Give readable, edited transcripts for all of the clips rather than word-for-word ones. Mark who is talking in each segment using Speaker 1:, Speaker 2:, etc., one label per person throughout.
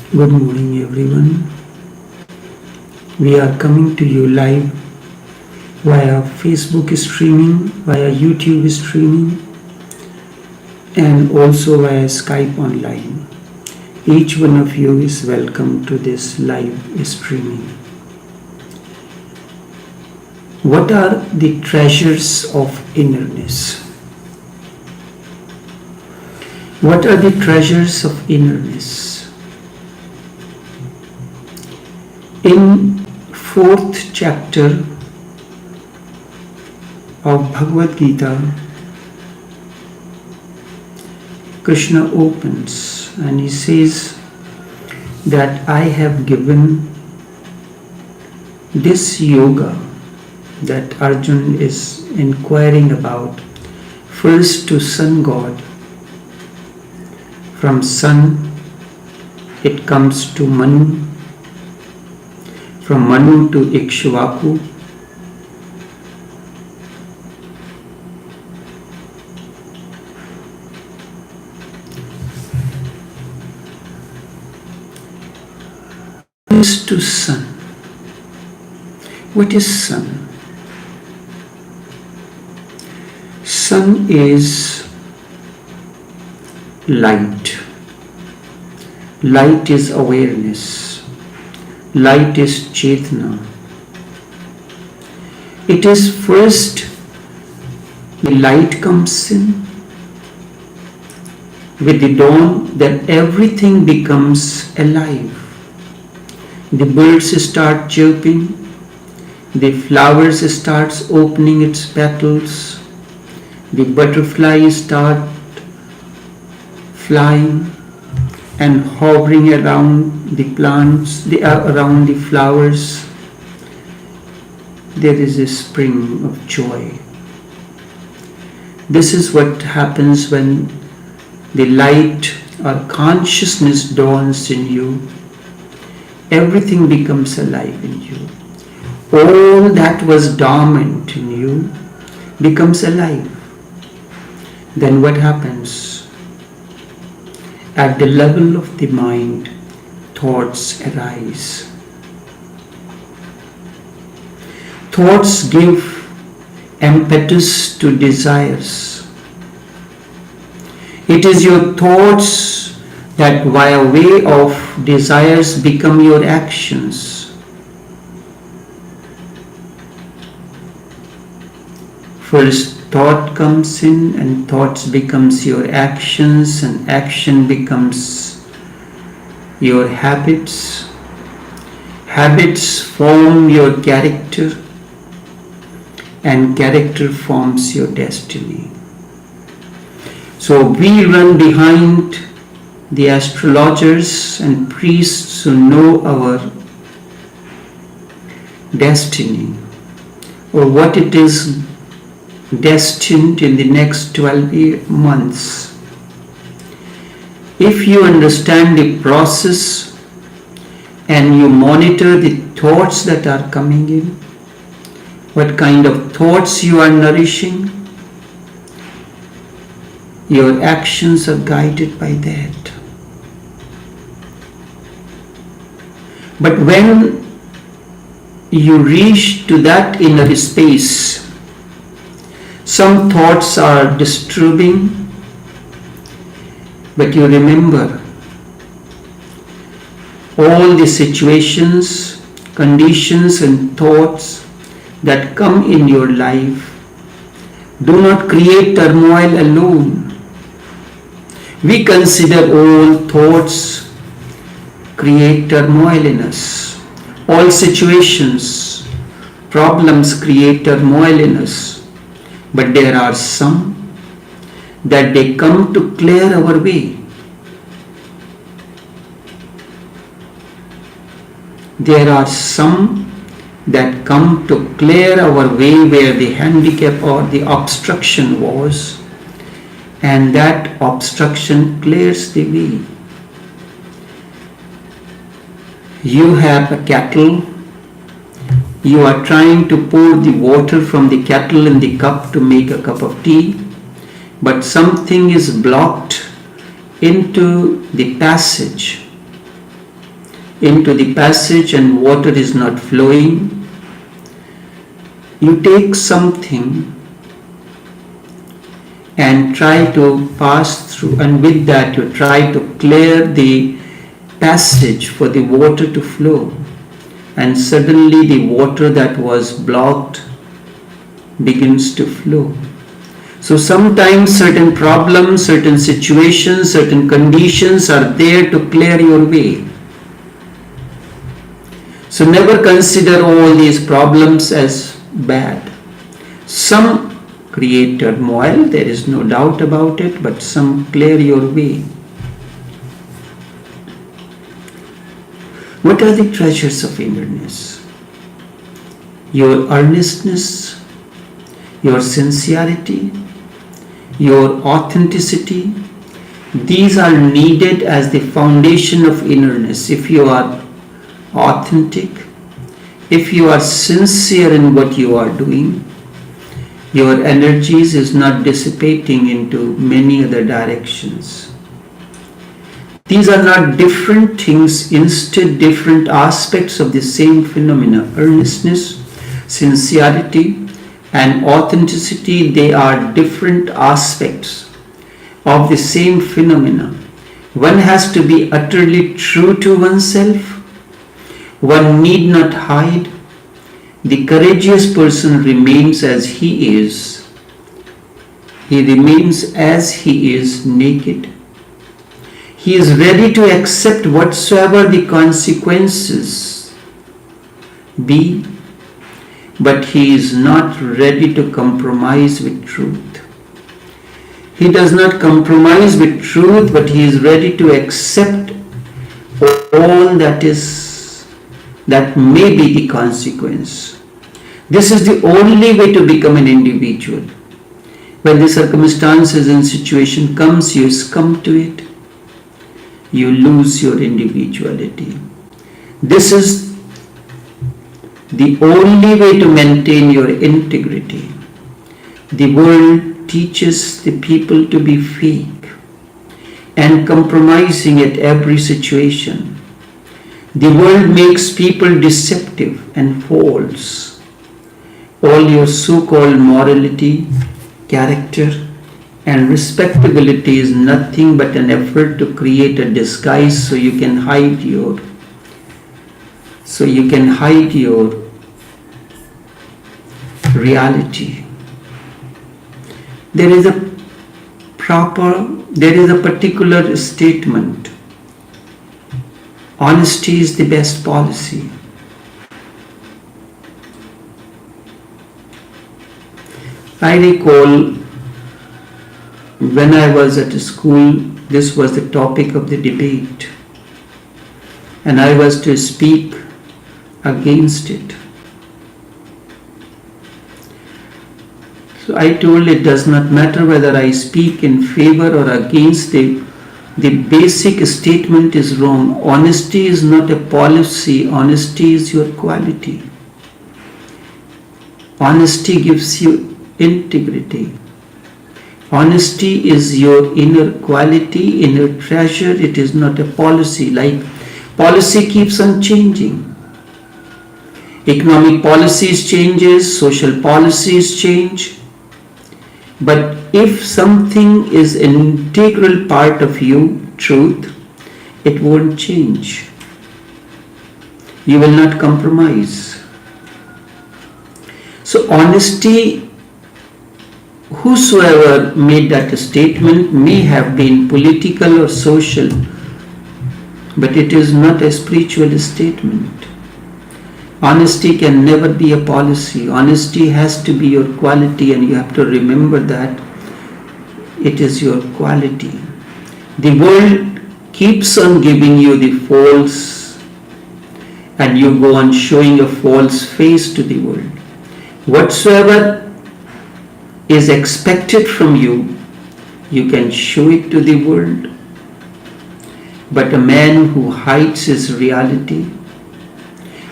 Speaker 1: Good morning, everyone. We are coming to you live via Facebook streaming, via YouTube streaming, and also via Skype online. Each one of you is welcome to this live streaming. What are the treasures of innerness? What are the treasures of innerness? In 4th chapter of Bhagavad Gita, Krishna opens and he says that I have given this yoga that Arjun is inquiring about first to Sun God. From Sun it comes to Manu. From Manu to Ikshvaku, to Sun. What is Sun? Sun is light. Light is awareness. Light is Chetna. It is first the light comes in. With the dawn, then everything becomes alive. The birds start chirping. The flowers starts opening its petals. The butterflies start flying and hovering around the plants, around the flowers. There is a spring of joy. This is what happens when the light or consciousness dawns in you. Everything becomes alive in you. All that was dormant in you becomes alive. Then what happens? At the level of the mind, thoughts arise. Thoughts give impetus to desires. It is your thoughts that by way of desires become your actions. First thought comes in and thoughts becomes your actions and action becomes your habits. Habits form your character and character forms your destiny. So we run behind the astrologers and priests who know our destiny or what it is destined in the next 12 months. If you understand the process and you monitor the thoughts that are coming in, what kind of thoughts you are nourishing, your actions are guided by that. But when you reach to that inner space, some thoughts are disturbing, but you remember all the situations, conditions and thoughts that come in your life do not create turmoil alone. We consider all thoughts create turmoil in us. All situations, problems create turmoil in us. But there are some that they come to clear our way. There are some that come to clear our way where the handicap or the obstruction was, and that obstruction clears the way. You have a kettle. You are trying to pour the water from the kettle in the cup to make a cup of tea, but something is blocked into the passage. into the passage and water is not flowing, you take something and try to pass through, and with that you try to clear the passage for the water to flow, and suddenly the water that was blocked begins to flow. So sometimes certain problems, certain situations, certain conditions are there to clear your way. So never consider all these problems as bad. Some create turmoil, there is no doubt about it, but some clear your way. What are the treasures of innerness? Your earnestness, your sincerity, your authenticity. These are needed as the foundation of innerness. If you are authentic, if you are sincere in what you are doing, your energies is not dissipating into many other directions. These are not different things, instead different aspects of the same phenomena. Earnestness, sincerity, and authenticity, they are different aspects of the same phenomena. One has to be utterly true to oneself. One need not hide. The courageous person remains as he is. He remains as he is, naked. He is ready to accept whatsoever the consequences be, but he is not ready to compromise with truth. He does not compromise with truth, but he is ready to accept all that may be the consequence. This is the only way to become an individual. When the circumstances and situation comes, you succumb to it. You lose your individuality. This is the only way to maintain your integrity. The world teaches the people to be fake and compromising at every situation. The world makes people deceptive and false. All your so-called morality, character, and respectability is nothing but an effort to create a disguise so you can hide your reality. There is a particular statement. Honesty is the best policy. I recall when I was at school, this was the topic of the debate, and I was to speak against it. So I told it does not matter whether I speak in favor or against it. The basic statement is wrong. Honesty is not a policy. Honesty is your quality. Honesty gives you integrity. Honesty is your inner quality, inner treasure. It is not a policy. Like policy keeps on changing. Economic policies changes, social policies change. But if something is an integral part of you, truth, it won't change. You will not compromise. So honesty, whosoever made that statement may have been political or social, but it is not a spiritual statement. Honesty can never be a policy. Honesty has to be your quality, and you have to remember that it is your quality. The world keeps on giving you the false, and you go on showing a false face to the world. Whatsoever is expected from you, you can show it to the world. But a man who hides his reality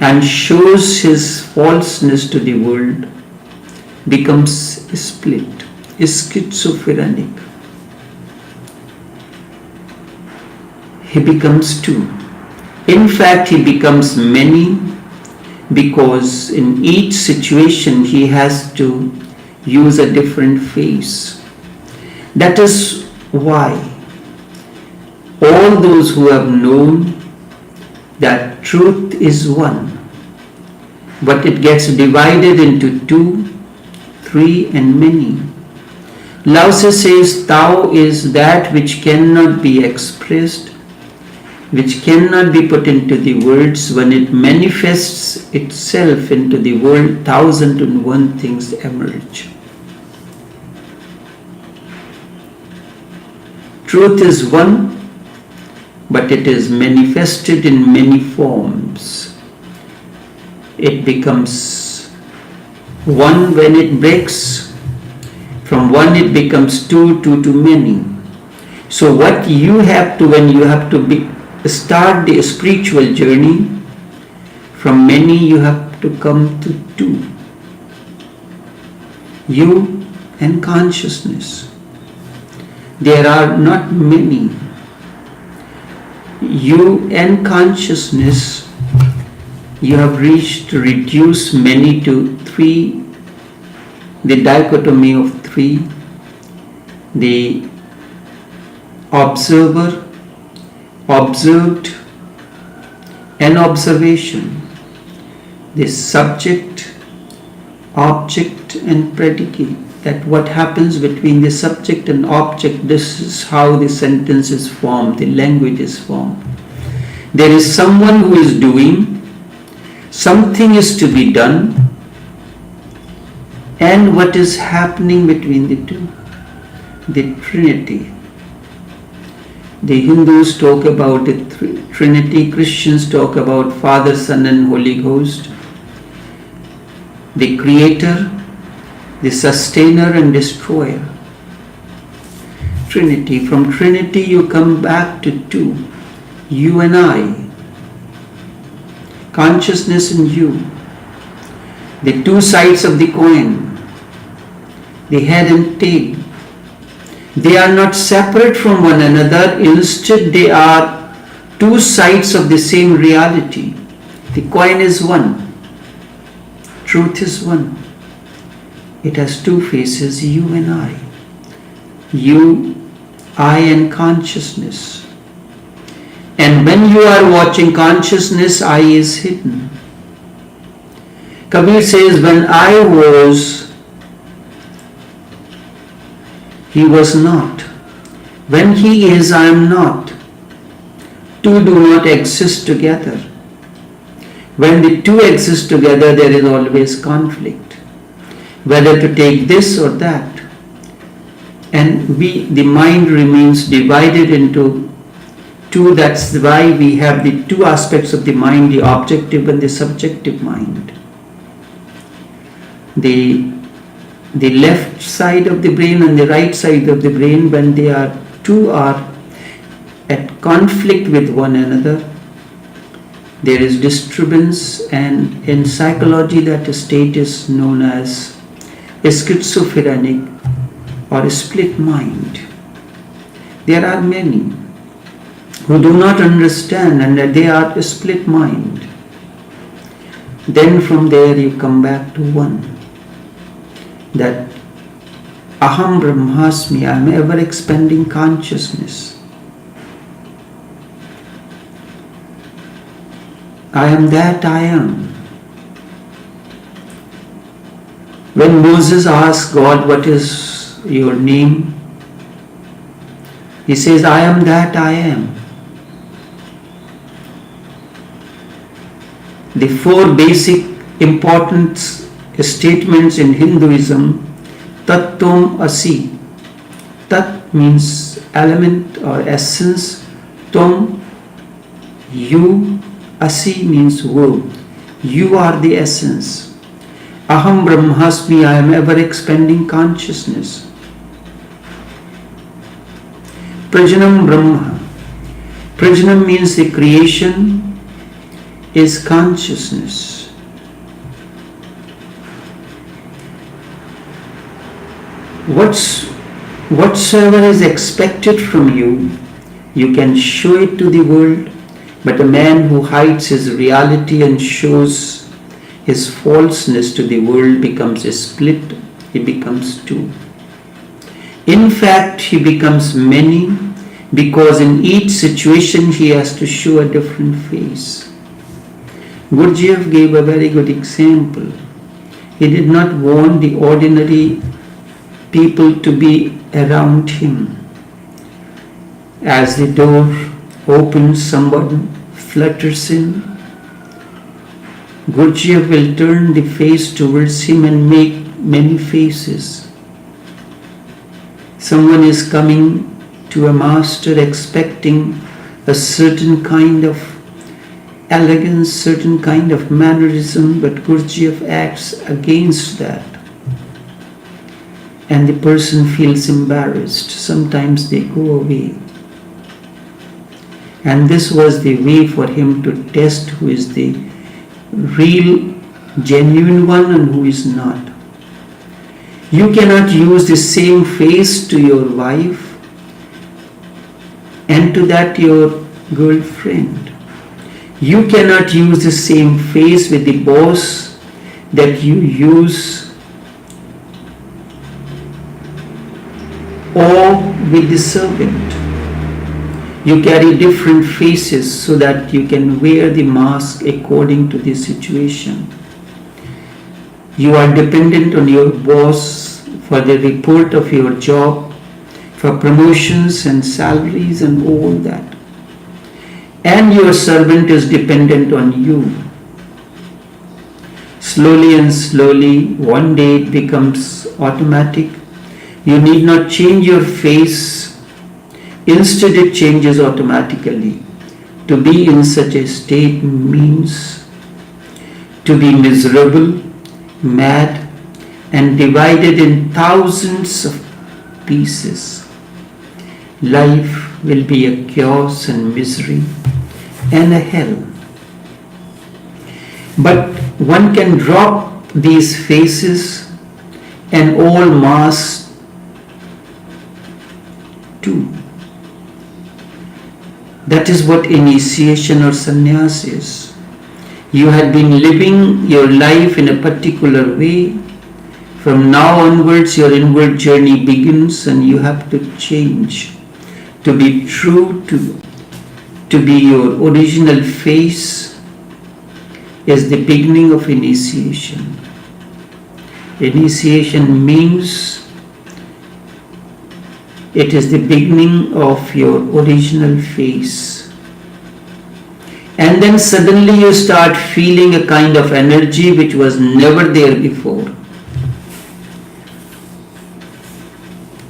Speaker 1: and shows his falseness to the world becomes split, schizophrenic. He becomes two. In fact, he becomes many because in each situation he has to use a different face. That is why all those who have known that truth is one, but it gets divided into 2, 3 and many. Lao Tzu says Tao is that which cannot be expressed, which cannot be put into the words. When it manifests itself into the world, 1,001 things emerge. Truth is one, but it is manifested in many forms. It becomes one when it breaks. From one it becomes 2, 2 to many. So what you have to, when you have to start the spiritual journey, from many you have to come to 2. You and consciousness. There are not many. You and consciousness, you have reached to reduce many to 3, the dichotomy of 3, the observer, observed, and observation, the subject, object, and predicate. That what happens between the subject and object, this is how the sentence is formed, the language is formed. There is someone who is doing, something is to be done, and what is happening between the 2? The Trinity. The Hindus talk about the Trinity, Christians talk about Father, Son and Holy Ghost. The Creator, the Sustainer and Destroyer. Trinity. From Trinity you come back to 2. You and I. Consciousness and you. The 2 sides of the coin. The head and tail. They are not separate from one another. Instead, they are 2 sides of the same reality. The coin is one. Truth is one. It has 2 faces, you and I. You, I and consciousness. And when you are watching consciousness, I is hidden. Kabir says, when I was, he was not. When he is, I am not. 2 do not exist together. When the 2 exist together, there is always conflict. Whether to take this or that. And the mind remains divided into 2. That's why we have the 2 aspects of the mind, the objective and the subjective mind. The left side of the brain and the right side of the brain, when they are 2 are at conflict with one another, there is disturbance, and in psychology that state is known as schizophrenic or split mind. There are many who do not understand and that they are a split mind. Then from there you come back to one. That Aham Brahmasmi, I am ever expanding consciousness. I am that I am. When Moses asked God, what is your name? He says, I am that I am. The 4 basic important statements in Hinduism, Tat Tom Asi. Tat means element or essence. Tom, you. Asi means world. You are the essence. Aham Brahmasmi, I am ever expanding consciousness. Prajanam Brahma. Prajanam means the creation is consciousness. Whatsoever is expected from you, you can show it to the world, But a man who hides his reality and shows his falseness to the world becomes a split, he becomes two. In fact, he becomes many because in each situation he has to show a different face. Gurdjieff gave a very good example. He did not want the ordinary people to be around him. As the door opens, someone flutters in. Gurdjieff will turn the face towards him and make many faces. Someone is coming to a master expecting a certain kind of elegance, certain kind of mannerism, but Gurdjieff acts against that. And the person feels embarrassed. Sometimes they go away. And this was the way for him to test who is the real, genuine one and who is not. You cannot use the same face to your wife and to that your girlfriend. You cannot use the same face with the boss that you use or with the servant. You carry different faces so that you can wear the mask according to the situation. You are dependent on your boss for the report of your job, for promotions and salaries and all that. And your servant is dependent on you. Slowly and slowly, one day it becomes automatic. You need not change your face. Instead, it changes automatically. To be in such a state means to be miserable, mad, and divided in thousands of pieces. Life will be a chaos and misery and a hell. But one can drop these faces and all masks too. That is what initiation or sannyas is. You had been living your life in a particular way. From now onwards, your inward journey begins and you have to change. To be true to be your original face is the beginning of initiation. Initiation means it is the beginning of your original face. And then suddenly you start feeling a kind of energy which was never there before.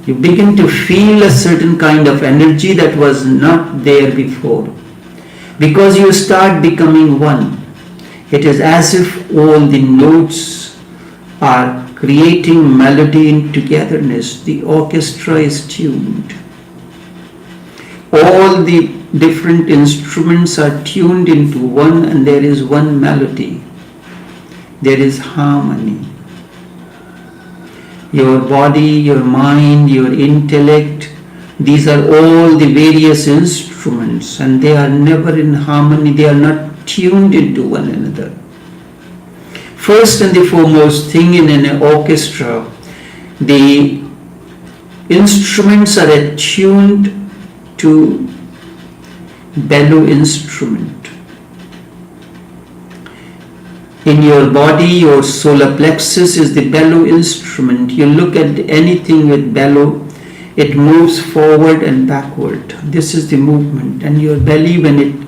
Speaker 1: You begin to feel a certain kind of energy that was not there before. Because you start becoming one. It is as if all the notes are creating melody in togetherness. The orchestra is tuned. All the different instruments are tuned into one and there is one melody. There is harmony. Your body, your mind, your intellect, these are all the various instruments and they are never in harmony, they are not tuned into one another. First and the foremost thing in an orchestra, the instruments are attuned to bellow instrument. In your body, your solar plexus is the bellow instrument. You look at anything with bellow, it moves forward and backward. This is the movement. And your belly, when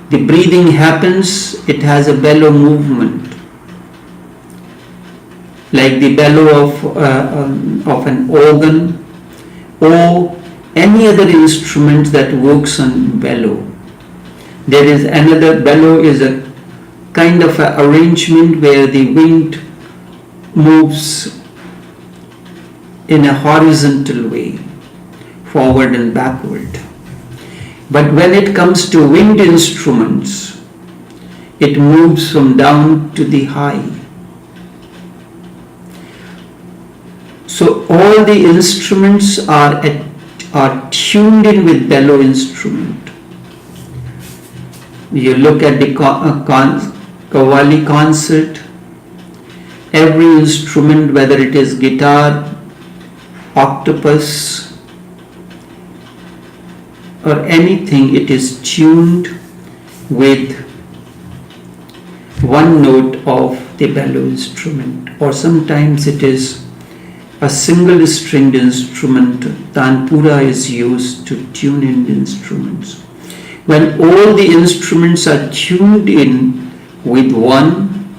Speaker 1: the breathing happens, it has a bellow movement. Like the bellow of an organ or any other instrument that works on bellow. There is another bellow is a kind of an arrangement where the wind moves in a horizontal way, forward and backward. But when it comes to wind instruments, it moves from down to the high. So all the instruments are tuned in with bellow instrument. You look at the Qawwali concert, every instrument, whether it is guitar, octopus, or anything, it is tuned with one note of the bellow instrument, or sometimes it is a single stringed instrument. Tanpura is used to tune in the instruments. When all the instruments are tuned in with one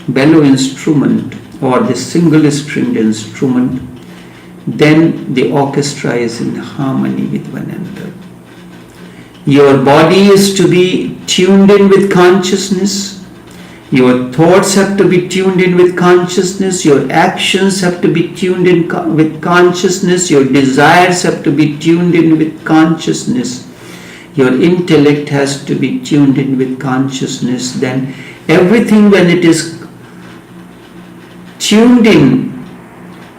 Speaker 1: bellow instrument or the single stringed instrument, then the orchestra is in harmony with one another. Your body is to be tuned in with consciousness. Your thoughts have to be tuned in with consciousness. Your actions have to be tuned in with consciousness. Your desires have to be tuned in with consciousness. Your intellect has to be tuned in with consciousness. Then everything, when it is tuned in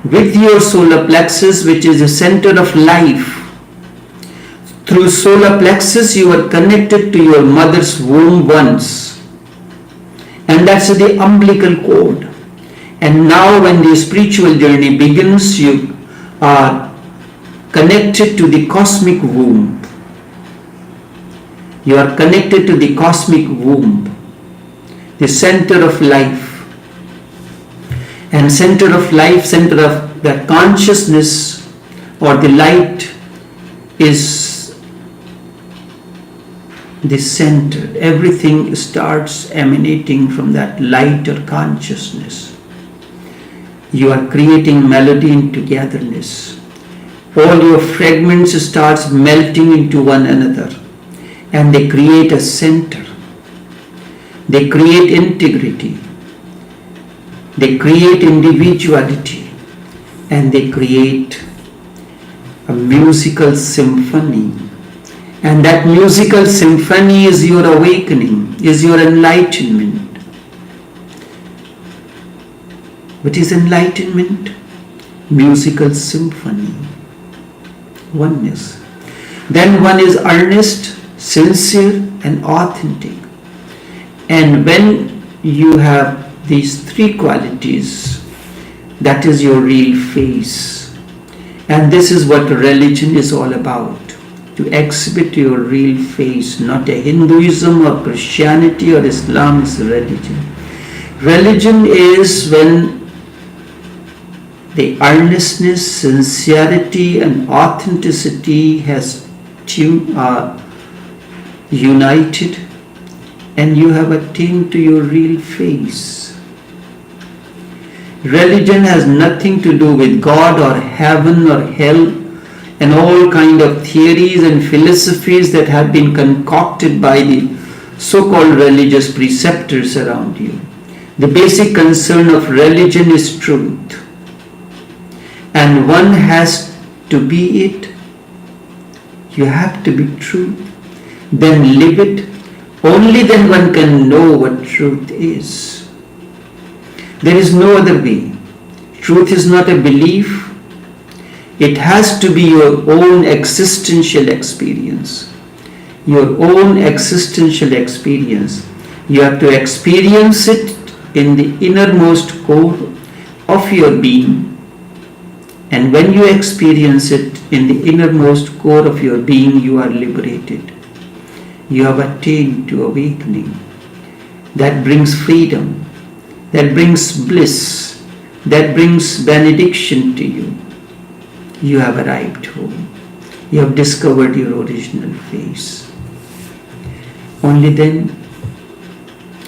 Speaker 1: with your solar plexus, which is the center of life, through solar plexus you are connected to your mother's womb once, and that's the umbilical cord. And now when the spiritual journey begins, you are connected to the cosmic womb. You are connected to the cosmic womb, the center of life. And center of life, center of the consciousness or the light is the center. Everything starts emanating from that light or consciousness. You are creating melody and togetherness. All your fragments starts melting into one another, and they create a center. They create integrity. They create individuality, and they create a musical symphony. And that musical symphony is your awakening, is your enlightenment. What is enlightenment? Musical symphony. Oneness. Then one is earnest, sincere, and authentic. And when you have these three qualities, that is your real face. And this is what religion is all about, to exhibit your real face. Not a Hinduism or Christianity or Islam is religion. Religion is when the earnestness, sincerity and authenticity has united, and you have attained to your real face. Religion has nothing to do with God or heaven or hell and all kind of theories and philosophies that have been concocted by the so-called religious preceptors around you. The basic concern of religion is truth, and one has to be it. You have to be truth, then live it. Only then one can know what truth is. There is no other way. Truth is not a belief. It has to be your own existential experience. Your own existential experience. You have to experience it in the innermost core of your being. And when you experience it in the innermost core of your being, you are liberated. You have attained to awakening. That brings freedom. That brings bliss. That brings benediction to you. You have arrived home. You have discovered your original face. Only then,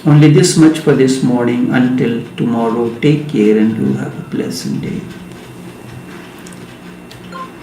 Speaker 1: only this much for this morning. Until tomorrow, take care and you have a pleasant day.